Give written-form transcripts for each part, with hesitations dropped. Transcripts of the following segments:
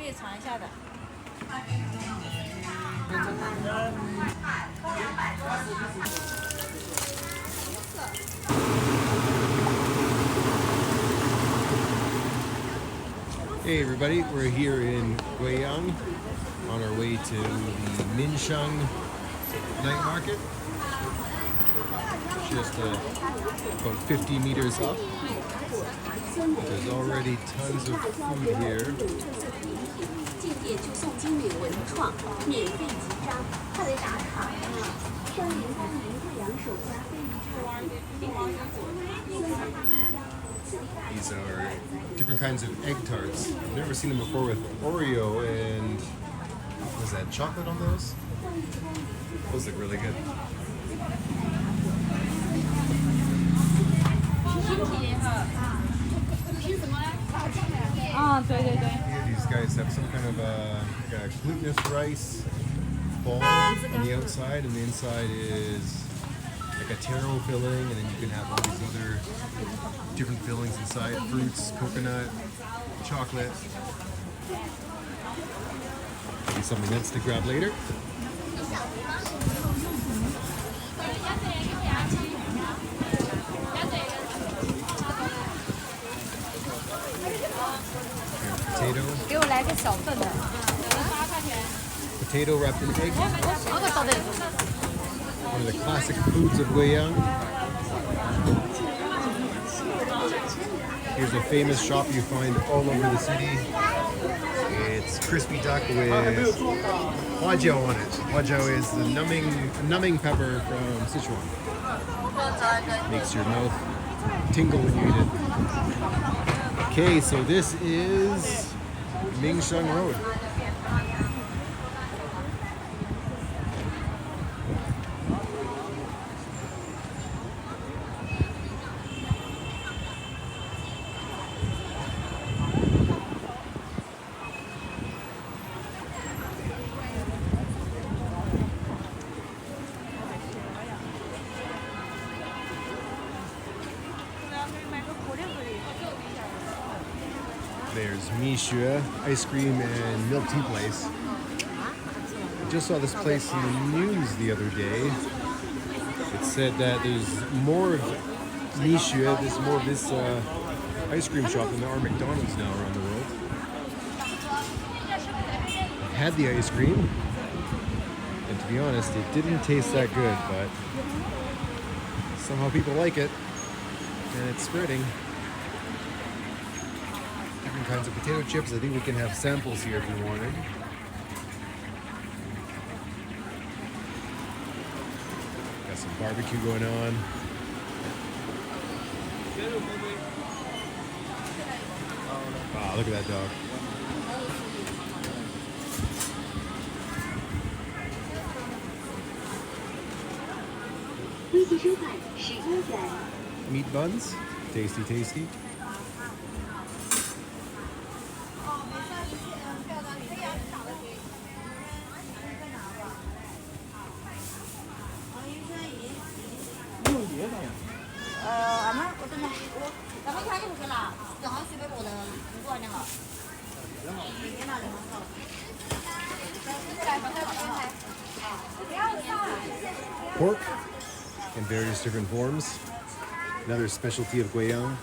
可以尝一下的。 Hey everybody, we're here in Guiyang on our way to the Minsheng Night Market. Just about 50 meters up. There's already tons of food here. These are different kinds of egg tarts. I've never seen them before with Oreo and, was that chocolate on those? Those look really good. Here these guys have some kind of a glutinous rice ball on the outside, and the inside is like a taro filling, and then you can have all these other different fillings inside, fruits, coconut, chocolate. Maybe something else to grab later. Potato. Potato wrapped in egg. One of the classic foods of Guiyang. Here's a famous shop you find all over the city. It's crispy duck with huajiao on it. Huajiao is the numbing pepper from Sichuan. Makes your mouth tingle when you eat it. Okay, so this is Minsheng Road. There's Mishue ice cream and milk tea place. I just saw this place in the news the other day. It said that there's more of Mishue, there's more of this ice cream shop than there are McDonald's now around the world. I had the ice cream, and to be honest, it didn't taste that good, but somehow people like it, and it's spreading. Different kinds of potato chips. I think we can have samples here if we wanted. Got some barbecue going on. Wow, look at that dog. Meat buns. Tasty, tasty. Pork in various different forms. Another specialty of Guiyang.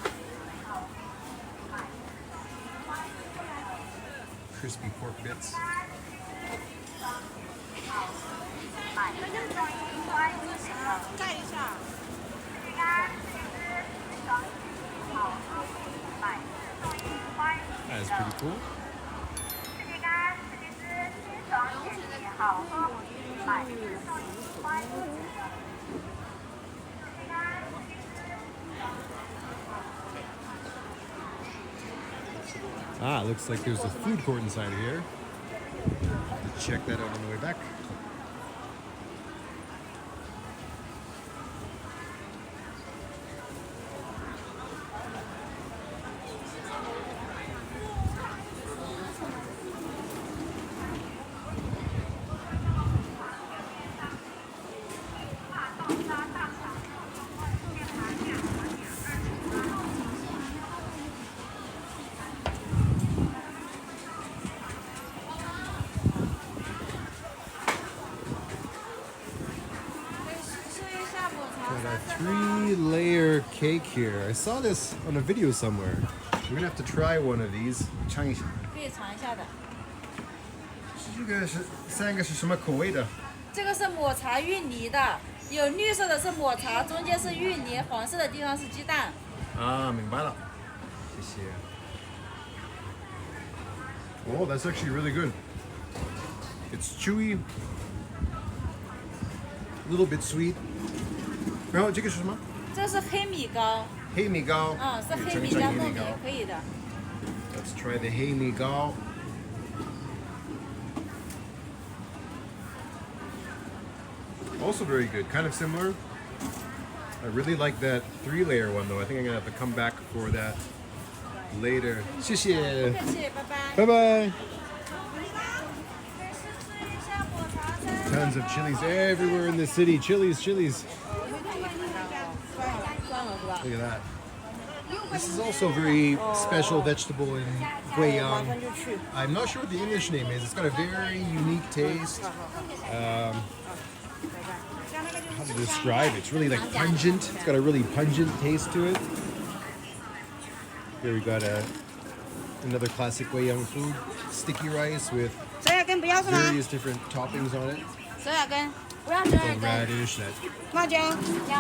Crispy pork bits. That's pretty cool. Ah, looks like there's a food court inside of here. Let's check that out on the way back. 3-layer cake here. I saw this on a video somewhere. We're gonna have to try one of these. 尝一下。可以尝一下的。这个是3个是什么口味的？这个是抹茶芋泥的，有绿色的是抹茶，中间是芋泥，黄色的地方是鸡蛋。啊，明白了，谢谢。Oh, that's actually really good. It's chewy, a little bit sweet. 然后这个是什么？这是黑米糕。黑米糕。嗯，是黑米加糯米，可以的。Let's try the 黑米糕。Also very good, kind of similar. I really like that 3-layer one though. I think I'm gonna have to come back for that later. 谢谢。不客气，拜拜。拜拜。Tons of chilies everywhere in the city. Chilies. Look at that. This is also a very special vegetable in Guiyang. I'm not sure what the English name is. It's got a very unique taste. How to describe it? It's really like pungent. It's got a really pungent taste to it. Here we got another classic Guiyang food. Sticky rice with various different toppings on it. 手雅根，不要The radish, that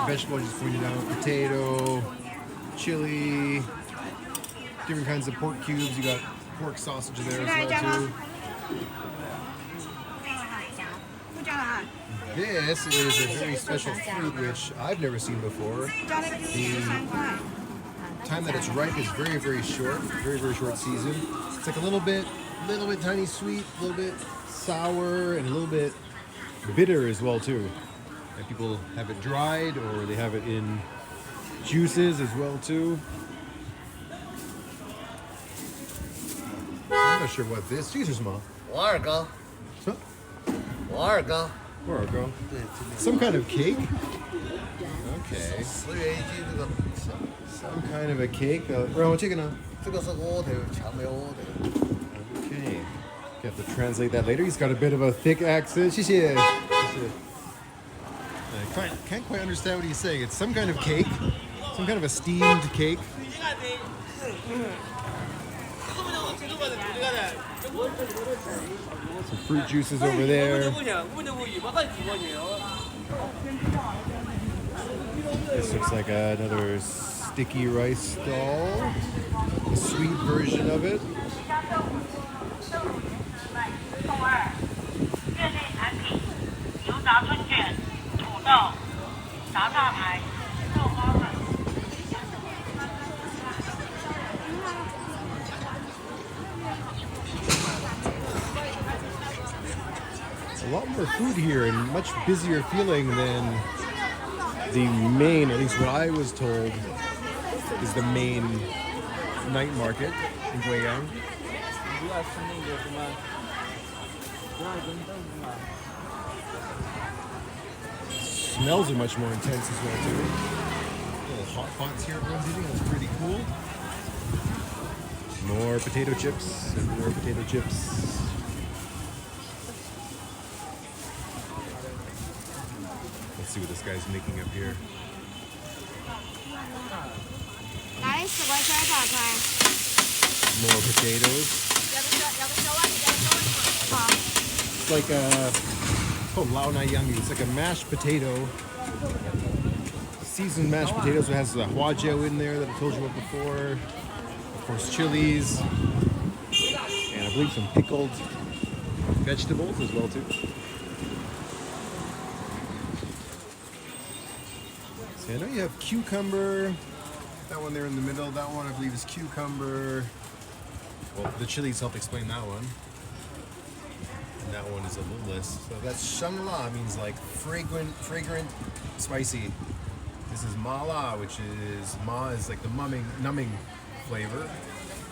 vegetable I just pointed out, potato, chili, different kinds of pork cubes. You got pork sausage there as well too. This is a very special fruit which I've never seen before. The time that it's ripe is very, very short, very short season. It's like a little bit tiny sweet, a little bit sour, and a little bit bitter as well too. And people have it dried or they have it in juices as well too. I'm not sure what this. Jesus, ma. 王二刚， Huh? 王二刚， Where I go? Some kind of cake. Okay. 10元一斤这个， Some kind of a cake. 让我这个呢？这个是窝头，强梅窝头。 Okay. You have to translate that later. He's got a bit of a thick accent. 谢谢. I can't quite understand what he's saying. It's some kind of cake, some kind of a steamed cake. Some fruit juices over there. This looks like another sticky rice stall, a sweet version of it. A lot more food here and much busier feeling than the main, at least what I was told, is the main night market in Guiyang. Smells are much more intense as well too. Little hot pots here everyone's eating. That's pretty cool. More potato chips and more potato chips. Let's see what this guy's making up here. More potatoes. It's like a called lao nai yummy. It's like a mashed potato, seasoned mashed potatoes. It has the huajiao in there that I told you about before. Of course, chilies, and I believe some pickled vegetables as well too. So I know you have cucumber. That one there in the middle. That one I believe is cucumber. Well, the chilies help explain that one. And that one is a little less. So that's shangla, means like fragrant, spicy. This is mala, which is ma is like the numbing flavor.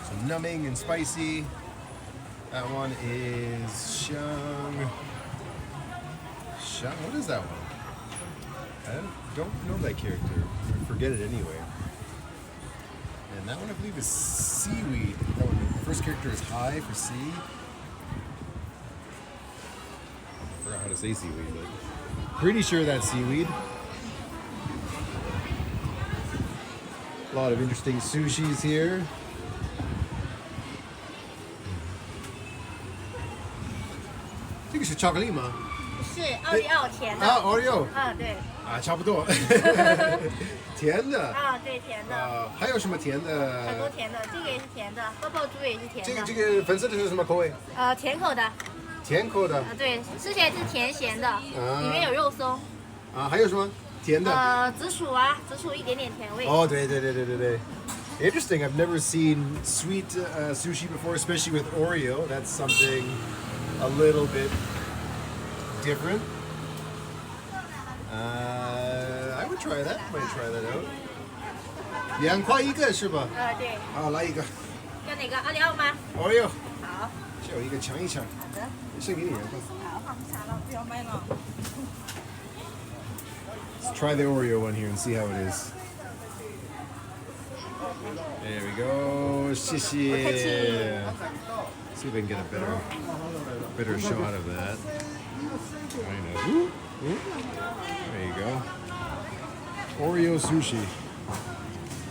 So numbing and spicy. That one is shang. What is that one? I don't know that character. I forget it anyway. And that one I believe is seaweed. That one, the first character is high for sea. I forgot how to say seaweed, but pretty sure that's seaweed. A lot of interesting sushis here. 这个是巧克力吗？是奥利奥甜的。啊，Oreo。对。啊，差不多。甜的。对，甜的。还有什么甜的？很多甜的，这个也是甜的，泡泡猪也是甜的。这个粉色的是什么口味？甜口的。甜口的。对，吃起来是甜咸的，里面有肉松。还有什么甜的？紫薯紫薯一点点甜味。哦，对。Interesting. I've never seen sweet sushi before, especially with Oreo. That's something a little bit different. I would try that. Might try that out. 2块一个是吧？对。好，来一个。要哪个？奥利奥吗 Oreo。好。这有一个尝一尝。好的。先给你人吧。好，放不下了，不要卖了。Let's try the Oreo one here and see how it is. There we go. 谢谢。See if I can get a better shot of that. Kind of. There you go. Oreo sushi.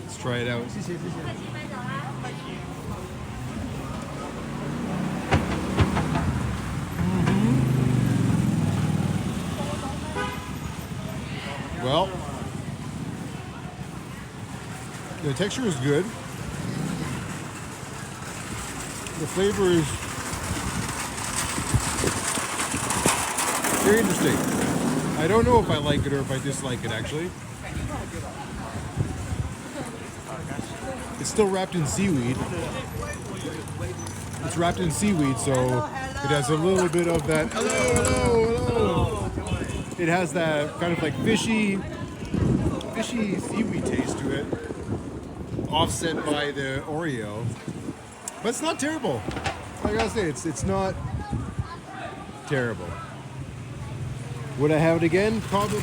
Let's try it out. 谢谢。Well, the texture is good. The flavor is very interesting. I don't know if I like it or if I dislike it, actually. It's still wrapped in seaweed. It's wrapped in seaweed, so it has a little bit of that. Hello. It has that kind of like fishy seaweed taste to it, offset by the Oreo. But it's not terrible. Like I say, it's not terrible. Would I have it again? Probably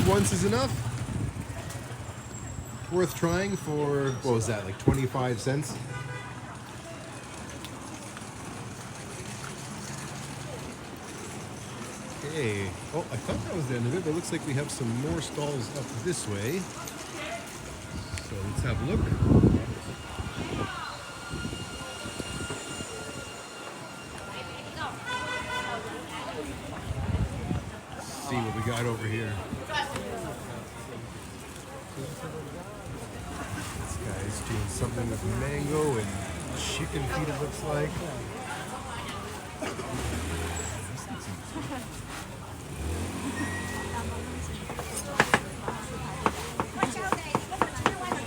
once is enough. Worth trying for, what was that, like 25 cents? Okay. Oh, I thought that was the end of it, but it looks like we have some more stalls up this way. So let's have a look. See what we got over here. This guy's doing something with mango and chicken feet, it looks like.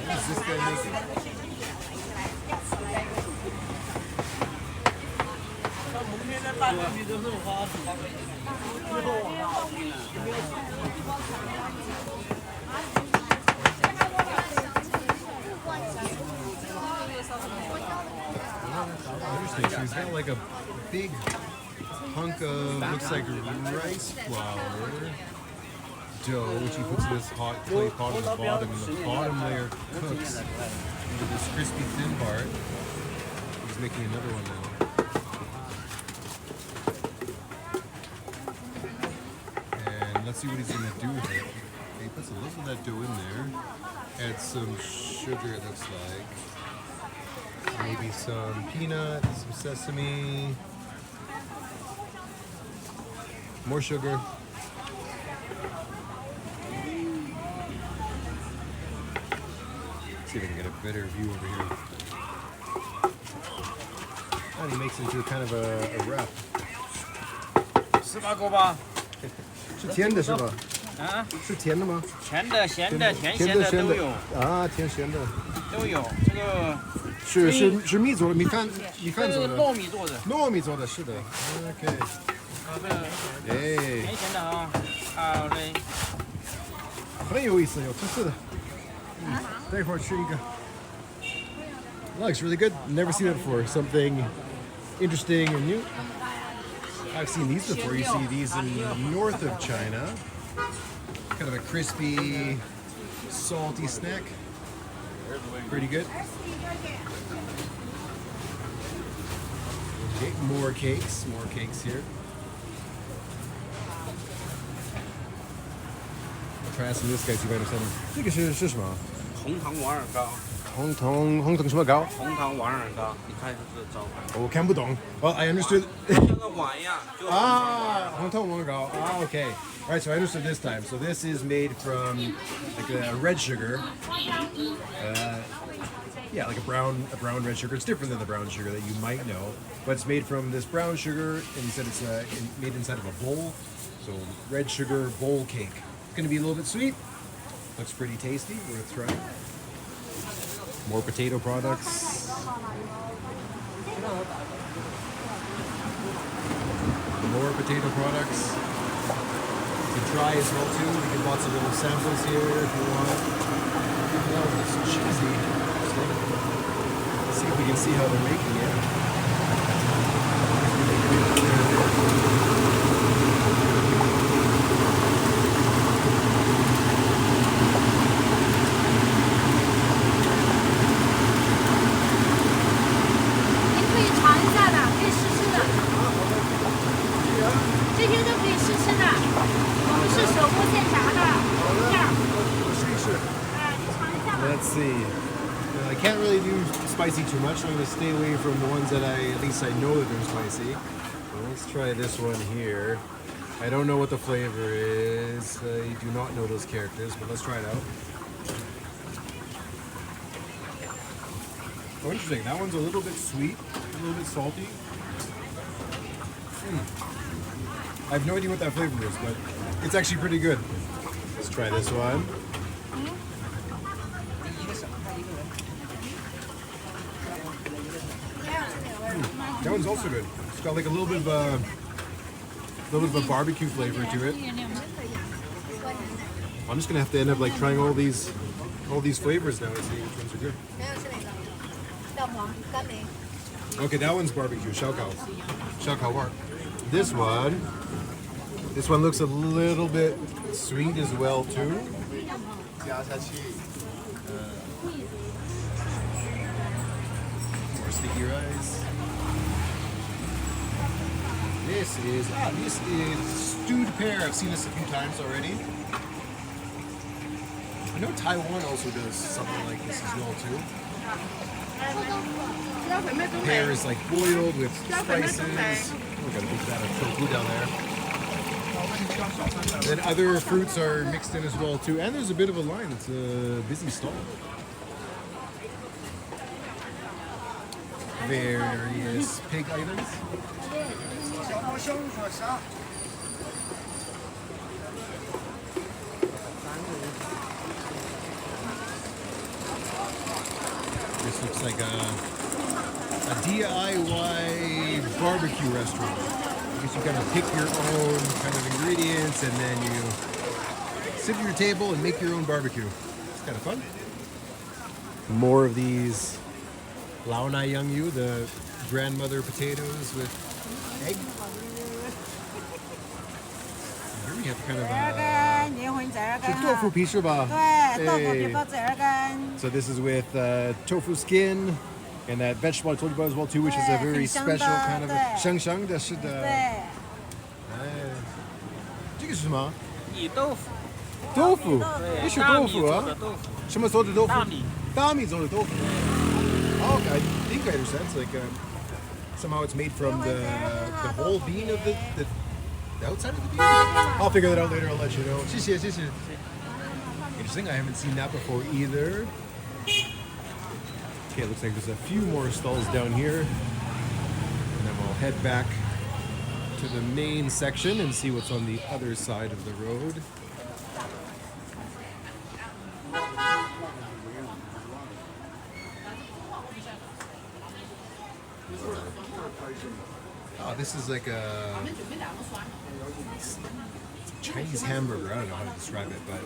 What is this guy making? Interesting. So he's got like a big hunk of, looks like rice flour dough, which he puts in this hot clay pot on the bottom, and the bottom layer cooks into this crispy thin part. He's making another one now. And let's see what he's gonna do with it. He puts a little of that dough in there. Add some sugar, it looks like. Maybe some peanuts, some sesame. More sugar. See if I can get a better view over here. And he makes it into kind of a wrap. 18个吧。是甜的是吧？啊？是甜的吗？甜的、咸的、甜咸的都有。啊，甜咸的。都有。这个是米做的，米饭做的。糯米做的。糯米做的，是的。OK。甜咸的啊。好嘞。很有意思，有特色的。待会儿吃一个。Looks really good. Never seen it before. Something interesting and new. I've seen these before. You see these in north of China. Kind of a crispy, salty snack. Pretty good. Okay, more cakes here. I'll try some of this guy, see if I understand. 这个是什么？红糖丸儿糕，红糖什么糕？红糖丸儿糕，你看这个招牌，我看不懂。Well, I understood. 像个碗一样，就红糖丸儿糕。红糖丸糕. Ah, okay. All right, so I understood this time. So this is made from like a red sugar. Yeah, like a brown red sugar. It's different than the brown sugar that you might know, but it's made from this brown sugar, and you said it's made inside of a bowl. So red sugar bowl cake. It's gonna be a little bit sweet. Looks pretty tasty. We're gonna try it. More potato products. More potato products. You can try as well too. We get lots of little samples here if you want. Oh, it's cheesy. Let's see if we can see how they're making it. Let's see. I can't really do spicy too much, so I'm going to stay away from the ones that at least I know that they're spicy. So let's try this one here. I don't know what the flavor is. I do not know those characters, but let's try it out. Oh, interesting. That one's a little bit sweet, a little bit salty. I have no idea what that flavor is, but it's actually pretty good. Let's try this one. That one's also good. It's got like a little bit of a barbecue flavor to it. I'm just gonna have to end up like trying all these flavors now to see which ones are good. Okay, that one's barbecue, Xiaokao war. This one looks a little bit sweet as well too. More sticky rice. This is stewed pear. I've seen this a few times already. I know Taiwan also does something like this as well too. Pear is like boiled with spices. Oh, got a big vat of tofu down there. Then other fruits are mixed in as well too. And there's a bit of a line. It's a busy stall. Various pig items. This looks like a DIY barbecue restaurant. I guess you kind of pick your own kind of ingredients and then you sit at your table and make your own barbecue. It's kind of fun. More of these Lao Nai Young Yu, the grandmother potatoes with egg. Here we have kind of tofu piece, So this is with tofu skin and that vegetable I told you about as well too, which is a very special kind of shang shang. 这是的。这个是什么？米豆腐。豆腐？这是豆腐啊？什么做的豆腐？大米做的豆腐。Oh, I think I understand. It's like somehow it's made from the whole bean of the outside of the bean. I'll figure that out later. I'll let you know. Interesting. I haven't seen that before either. Okay, it looks like there's a few more stalls down here, and then we'll head back to the main section and see what's on the other side of the road. Oh, this is like a Chinese hamburger. I don't know how to describe it, but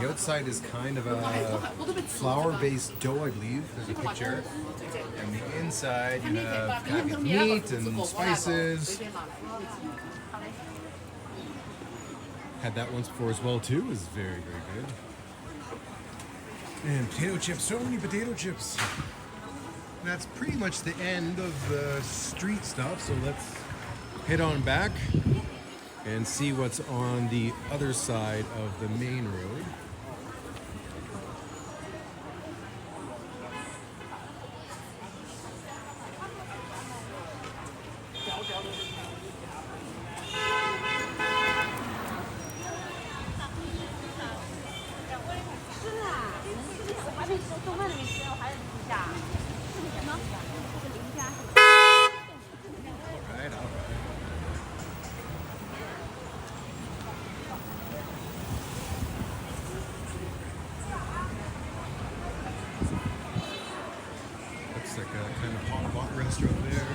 the outside is kind of a flour-based dough, I believe. There's a picture. And the inside, you have kind of meat and spices. Had that once before as well, too. It was very, very good. And potato chips. So many potato chips. That's pretty much the end of the street stuff, so let's head on back and see what's on the other side of the main road. Alright, alright. Looks like a kind of hot pot restaurant there.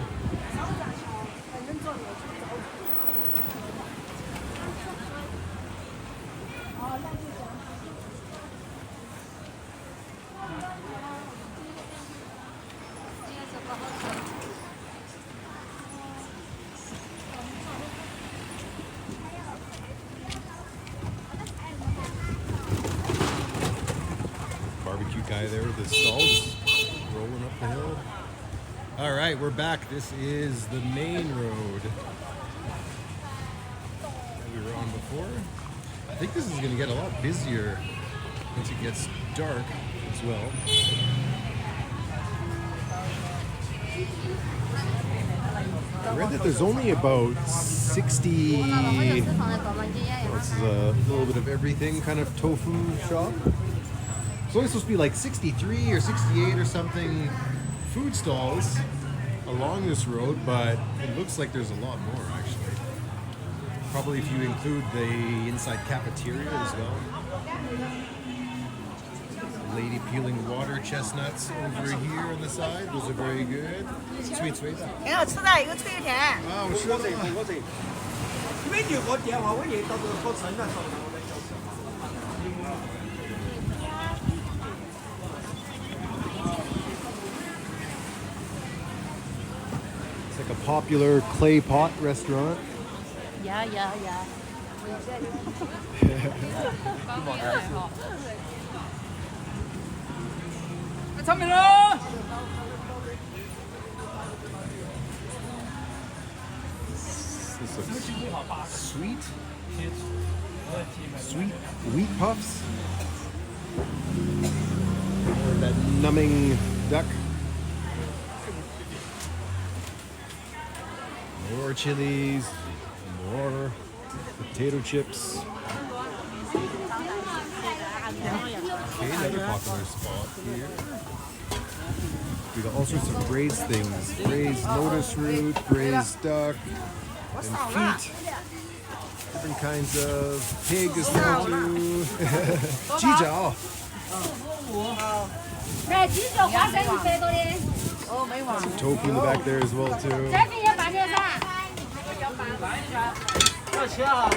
Barbecue guy there with his stalls rolling up the hill. All right, we're back. This is the main road that we were on before. I think this is going to get a lot busier once it gets dark as well. I read that there's only about 60, it's a little bit of everything kind of tofu shop. It's only supposed to be like 63 or 68 or something food stalls along this road, but it looks like there's a lot more actually. Probably if you include the inside cafeteria as well. Lady peeling water chestnuts over here on the side. Those are very good. Sweet, sweet. 挺好吃的，一个脆一个甜。啊，我吃了。每句我电话我也到时候好称了。 It's like a popular clay pot restaurant. Yeah. 聪明了。 This looks sweet. Sweet wheat puffs. Or that numbing duck. More chilies. More potato chips. Okay, another popular spot here. We got all sorts of braised things. Braised lotus root, braised duck, and feet. Different kinds of pig as well too. Guizhou. 来，鸡脚花生100多的。哦，没忘。 Some tofu in the back there as well too. 这边也半点噻。要切啊！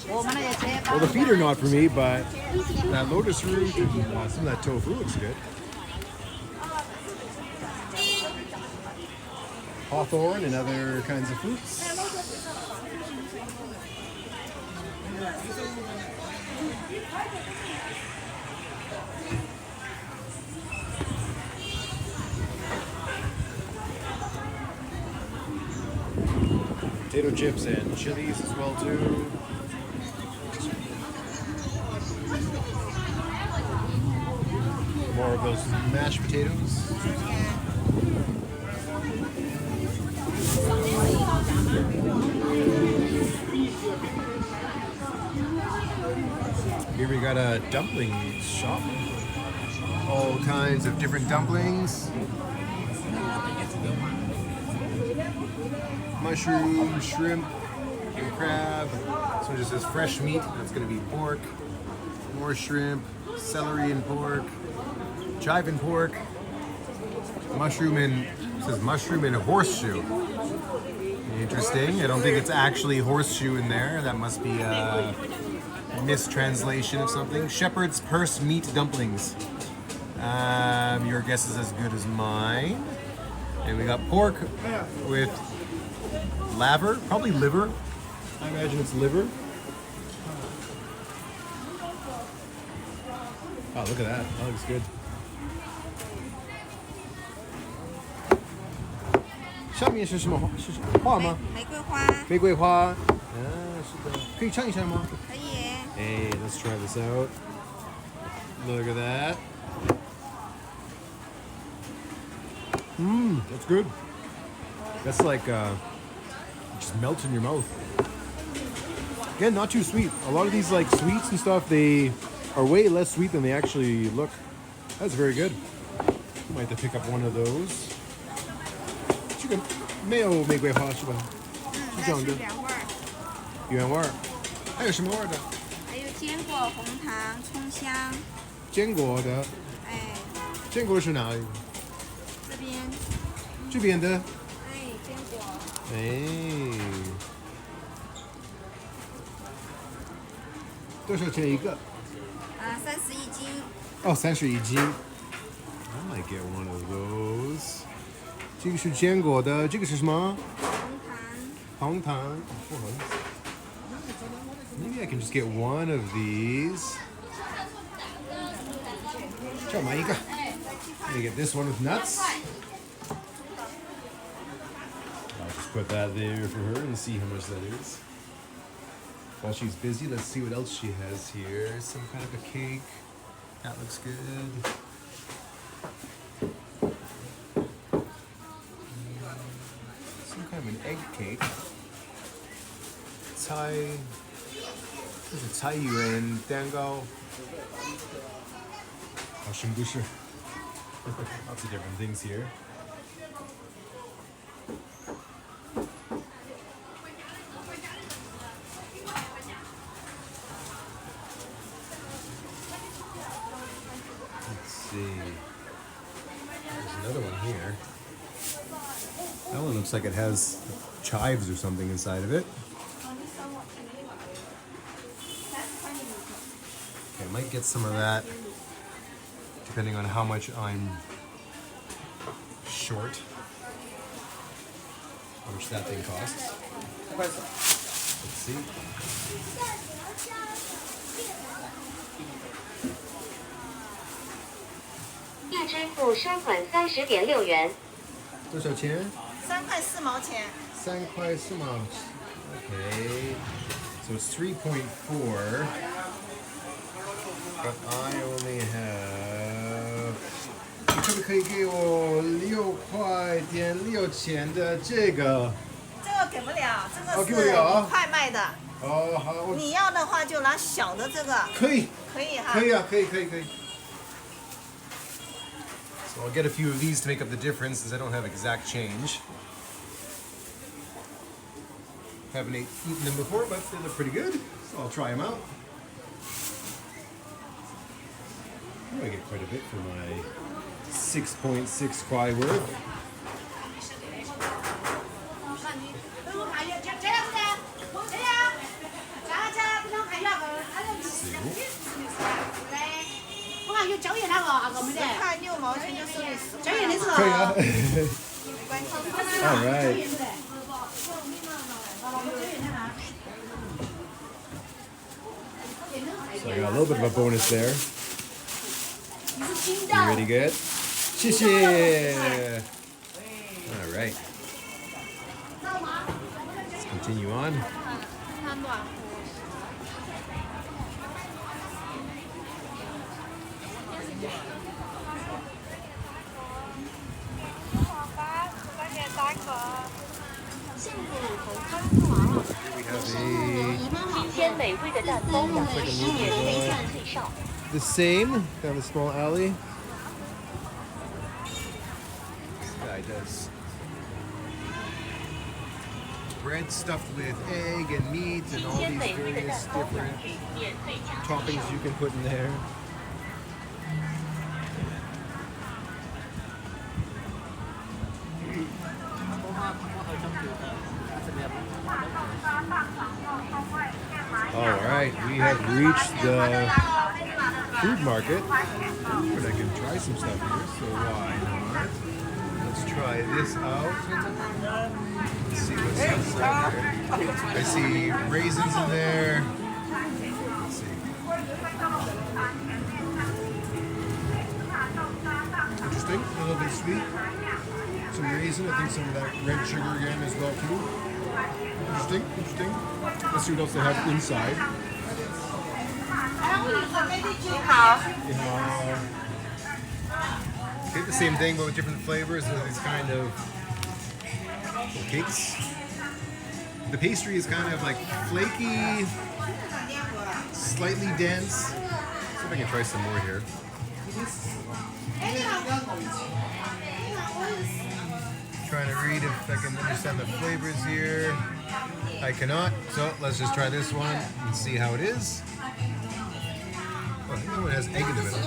Well, the feet are not for me, but that lotus root and some of that tofu looks good. Hawthorn and other kinds of fruits. Potato chips and chilies as well too. More of those mashed potatoes. Here we got a dumpling shop. All kinds of different dumplings. Mushroom, shrimp, and crab. So just says fresh meat. That's going to be pork. More shrimp, celery and pork, chive and pork, mushroom and, it says mushroom and horseshoe. Interesting. I don't think it's actually horseshoe in there. That must be a mistranslation of something. Shepherd's purse meat dumplings. Your guess is as good as mine. And we got pork with laver, probably liver. I imagine it's liver. Oh, look at that. That looks good. 上面是什么花？是花吗？玫瑰花。玫瑰花。啊，是的。可以尝一下吗？可以。 Hey, let's try this out. Look at that. That's good. That's like just melts in your mouth. Again, not too sweet. A lot of these like sweets and stuff, they are way less sweet than they actually look. That's very good. Might have to pick up one of those. 这个没有玫瑰花是吧？是这样的。原味儿，原味儿。还有什么味儿的？还有坚果、红糖、葱香。坚果的。哎，坚果是哪里？这边，这边的。哎，坚果。哎。多少钱一个？ 31斤。哦，31斤。I might get one of those. 这个是坚果的，这个是什么？红糖。不好意思。Maybe I can just get one of these. 这儿买一个。Let me get this one with nuts. I'll just put that there for her and see how much that is. While she's busy, let's see what else she has here. Some kind of a cake. That looks good. Some kind of an egg cake. This is Cai Yuan Dango. Lots of different things here. Let's see. There's another one here. That one looks like it has chives or something inside of it. Okay, I might get some of that, depending on how much I'm short. How much that thing costs. Let's see. 预支付收款30.6元。多少钱3块4毛钱。3块4毛。Okay. So it's 3.4. But I only have. 你可不可以给我6块点6钱的这个？这个给不了，这个哦给不了啊是快卖的。哦，好，我你要的话就拿小的这个。可以，可以哈。可以啊，可以。So I'll get a few of these to make up the difference, since I don't have exact change. Haven't eaten them before, but they look pretty good, so I'll try them out. I get quite a bit for my 6.6 kwai worth. All right. So I got a little bit of a bonus there. Pretty good. 谢谢. All right. Let's continue on. We have the same, kind of a small alley. This guy does bread stuffed with egg and meat and all these various different toppings you can put in there. All right, we have reached the food market, but I can try some stuff here, so why not? Let's try this out. Let's see what's inside here. I see raisins in there. Let's see. Interesting, a little bit sweet. Some raisin, I think some of that red sugar again as well too. Interesting. Let's see what else they have inside. Okay, the same thing but with different flavors and these kind of cakes. The pastry is kind of like flaky, slightly dense. Let's see if I can try some more here. Trying to read if I can understand the flavors here. I cannot, so let's just try this one and see how it is. Oh, I think that one has egg in the middle.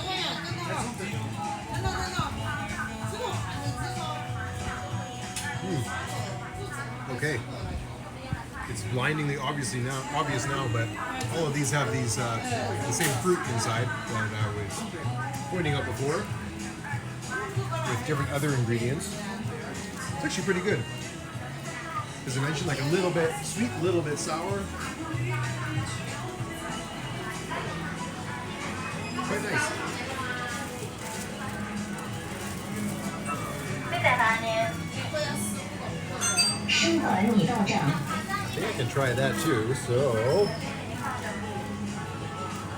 Okay. It's blindingly obvious now, but all of these have these the same fruit inside that I was pointing out before, with different other ingredients. It's actually pretty good. As I mentioned, like a little bit sweet, a little bit sour. Quite nice. I think I can try that too, so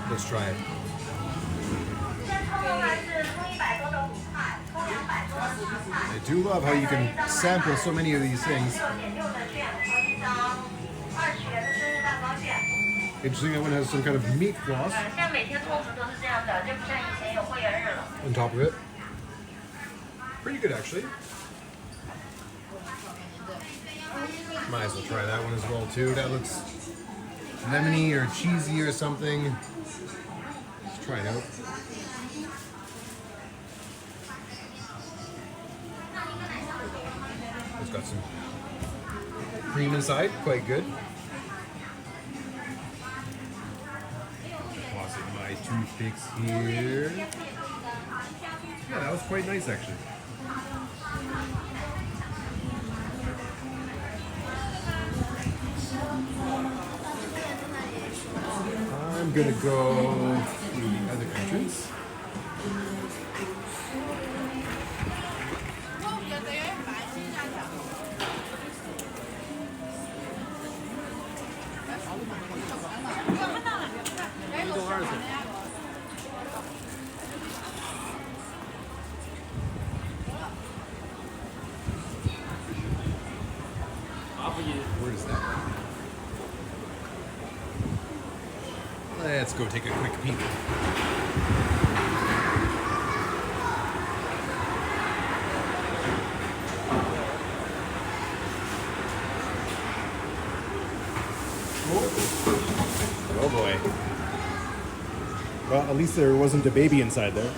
let's try it. I do love how you can sample so many of these things. Interesting, that one has some kind of meat floss on top of it. Pretty good, actually. Might as well try that one as well too. That looks lemony or cheesy or something. Let's try it out. It's got some cream inside, quite good. Toss in my toothpicks here. Yeah, that was quite nice actually. I'm gonna go to the other entrance. Where is that? Let's go take a quick peek. Oh boy. Well, at least there wasn't a baby inside there.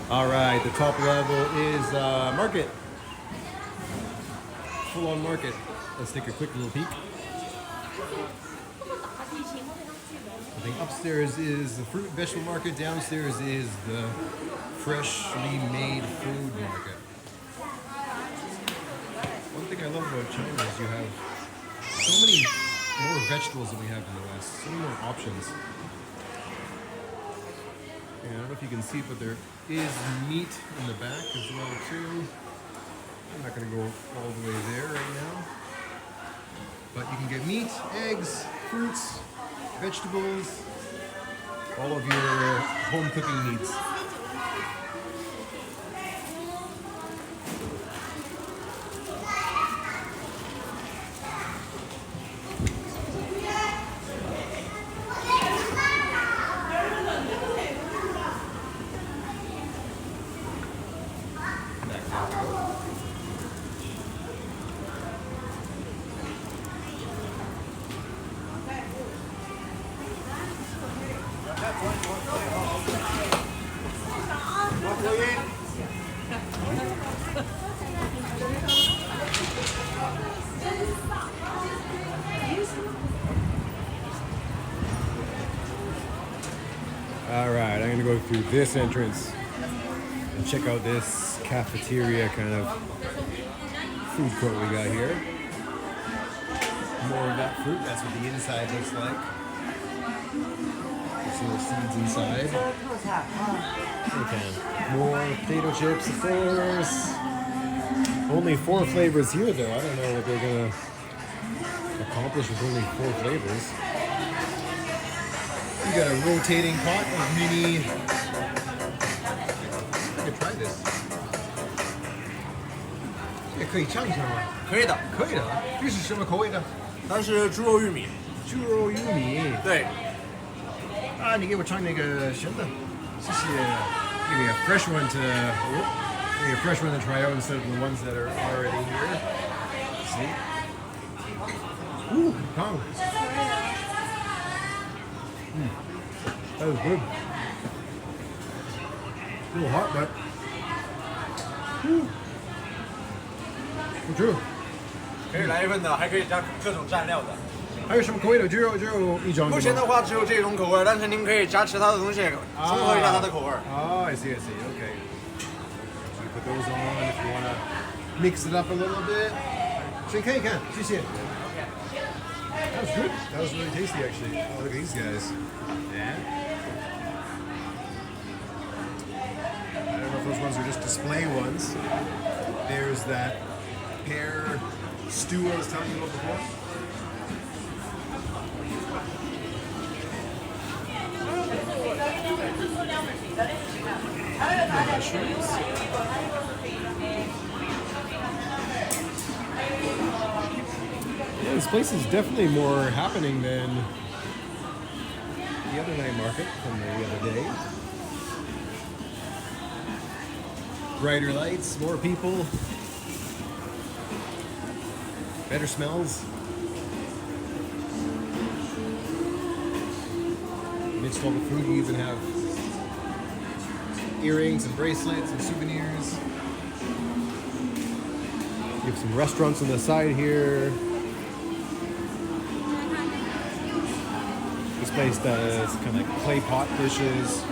All right, the top level is market. Full-on market. Let's take a quick little peek. I think upstairs is the fruit and vegetable market. Downstairs is the freshly made food market. One thing I love about China is you have so many more vegetables than we have in the West. So many more options. And I don't know if you can see, but there is meat in the back as well too. I'm not going to go all the way there right now. But you can get meat, eggs, fruits, vegetables, all of your home cooking needs. All right, I'm gonna go through this entrance and check out this cafeteria kind of food court we got here. More of that fruit, that's what the inside looks like. There's little seeds inside. Okay, more potato chips, of course. Only 4 flavors here though. I don't know what they're gonna accomplish with only 4 flavors. You got a rotating pot of mini. I could try this. 这可以尝一尝吗？可以的，可以的。这是什么口味的？它是猪肉玉米。猪肉玉米。对，啊，你给我尝那个咸的。Give me a fresh one to try out instead of the ones that are already here. See? Ooh, tongue. That was good. A little hot, but. True. 可以来一份的，还可以加各种蘸料的。还有什么口味的？只有一种。目前的话只有这种口味，但是您可以加其他的东西，综合一下它的口味。Oh, I see. Okay. So you put those on if you want to mix it up a little bit. 先看一看，谢谢。That was good. That was really tasty, actually. Oh, look at these guys. Yeah. I don't know if those ones are just display ones. There's that pear stew I was telling you about before. Mushrooms. Yeah, this place is definitely more happening than the other night market from the other day. Brighter lights, more people, better smells. Amidst all the food, you even have earrings and bracelets and souvenirs. You have some restaurants on the side here. This place does kind of like clay pot dishes.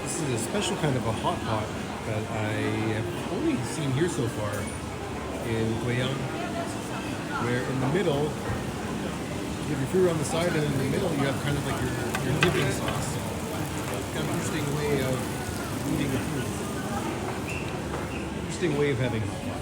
This is a special kind of a hot pot that I have only seen here so far in Guiyang, where in the middle you have your food on the side, and in the middle you have kind of like your dipping sauce. So it's kind of an interesting way of eating the food. Interesting way of having hot pot.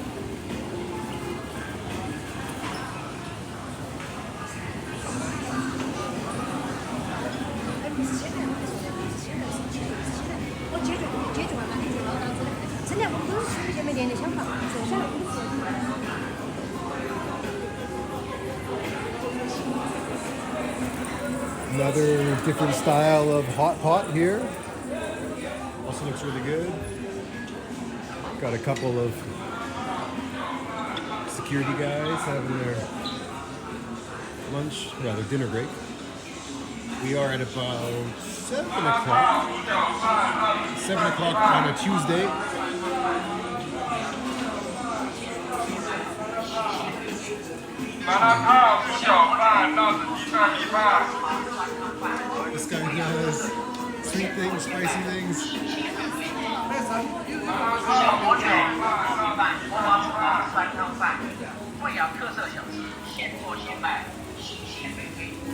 Another different style of hot pot here. Also looks really good. Got a couple of security guys having their lunch, rather dinner break. We are at about 7 o'clock. 7 o'clock on a Tuesday. This guy does sweet things, spicy things.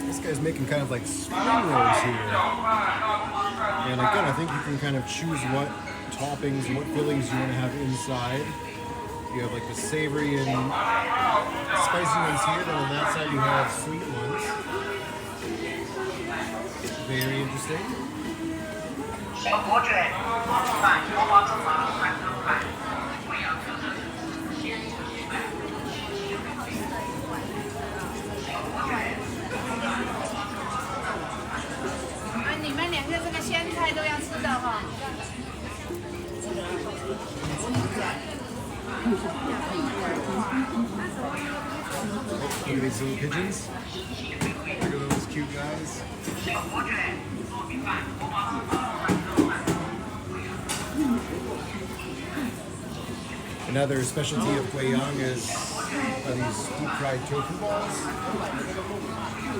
This guy's making kind of like spring rolls here. And again, I think you can kind of choose what toppings and what fillings you want to have inside. You have like the savory and spicy ones here, then on that side you have sweet ones. Very interesting. Look at these little pigeons. Look at those cute guys. Another specialty of Guiyang is these deep-fried tofu balls.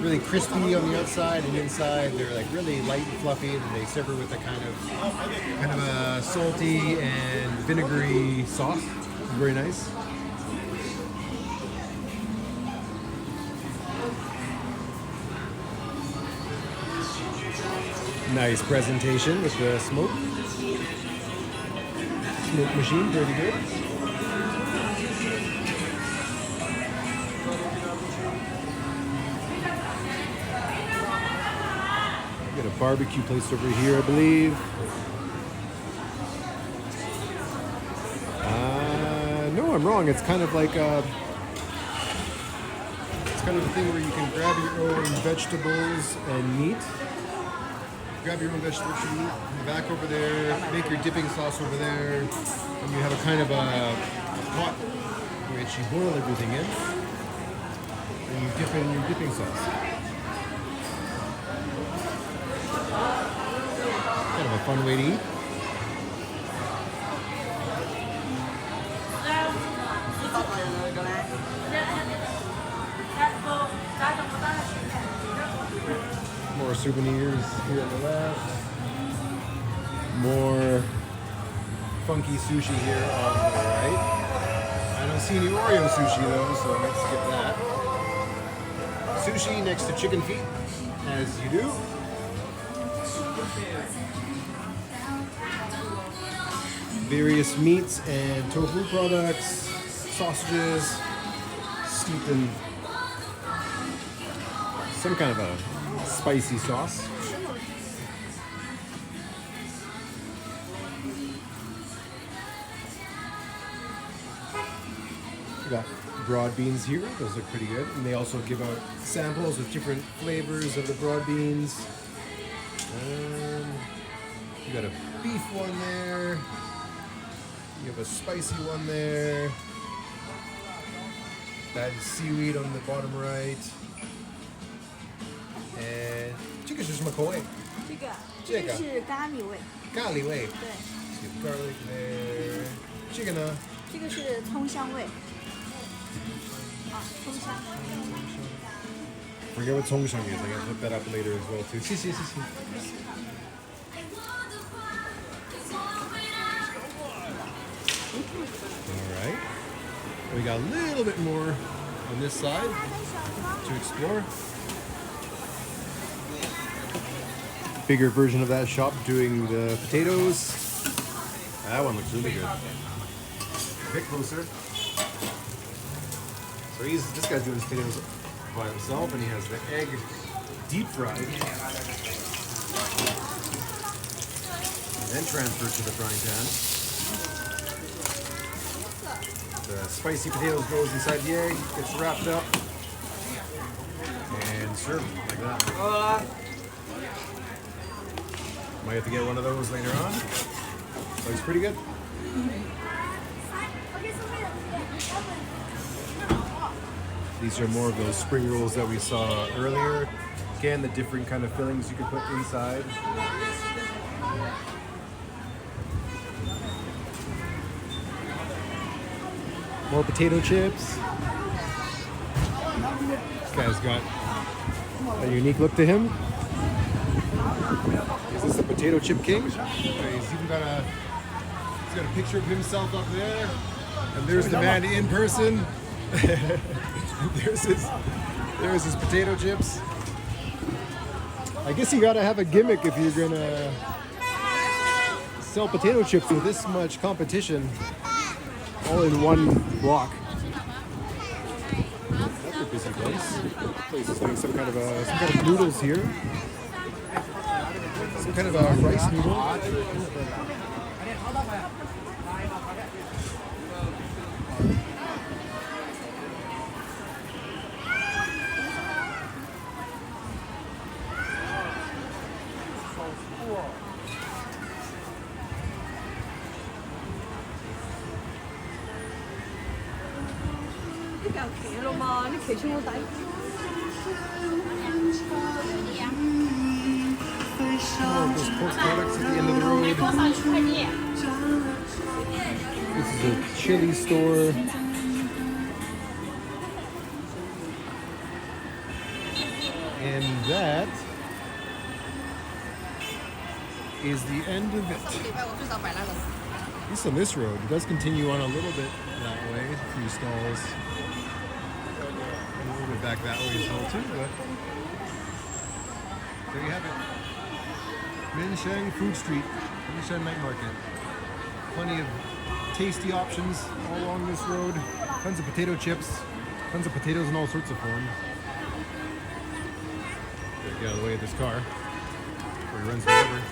Really crispy on the outside, and inside they're like really light and fluffy, and they serve it with a kind of a salty and vinegary sauce. Very nice. Nice presentation with the smoke machine, pretty good. Got a barbecue place over here, I believe. No, I'm wrong. It's kind of like a kind of a thing where you can grab your own vegetables and meat. Grab your own vegetables and meat in the back over there, make your dipping sauce over there, and you have a kind of a pot which you boil everything in, and you dip in your dipping sauce. Kind of a fun way to eat. More souvenirs here on the left. More funky sushi here on the right. I don't see any Oreo sushi though, so let's skip that. Sushi next to chicken feet, as you do. Various meats and tofu products, sausages, steeped in some kind of a spicy sauce. We got broad beans here, those look pretty good. And they also give out samples with different flavors of the broad beans. You got a beef one there. You have a spicy one there. That is seaweed on the bottom right. And 这个是什么口味？这个是咖喱味，咖喱味。对， Garlic there. 这个呢？这个是葱香味。啊，葱香。 Forget what Tongshang is. I gotta look that up later as well too. 谢谢。All right. We got a little bit more on this side to explore. Bigger version of that shop doing the potatoes. That one looks really good. A bit closer. So this guy's doing his potatoes by himself, and he has the egg deep fried and then transferred to the frying pan. The spicy potatoes goes inside the egg, gets wrapped up, and served like that. Might have to get one of those later on. Looks pretty good. These are more of those spring rolls that we saw earlier. Again, the different kind of fillings you can put inside. More potato chips. This guy's got a unique look to him. Is this the potato chip king? He's even got a picture of himself up there. And there's the man in person. There's his potato chips. I guess you gotta have a gimmick if you're gonna sell potato chips with this much competition all in one block. That's a busy place. This place is doing some kind of noodles here. Some kind of a rice noodle. Those pork products at the end of the road. This is a chili store. And that is the end of it. At least on this road. It does continue on a little bit that way. A few stalls. A little bit back that way as well too, but there you have it. Minsheng Food Street, Minsheng Night Market. Plenty of tasty options all along this road. Tons of potato chips, tons of potatoes in all sorts of forms. Get out of the way of this car before he runs me over.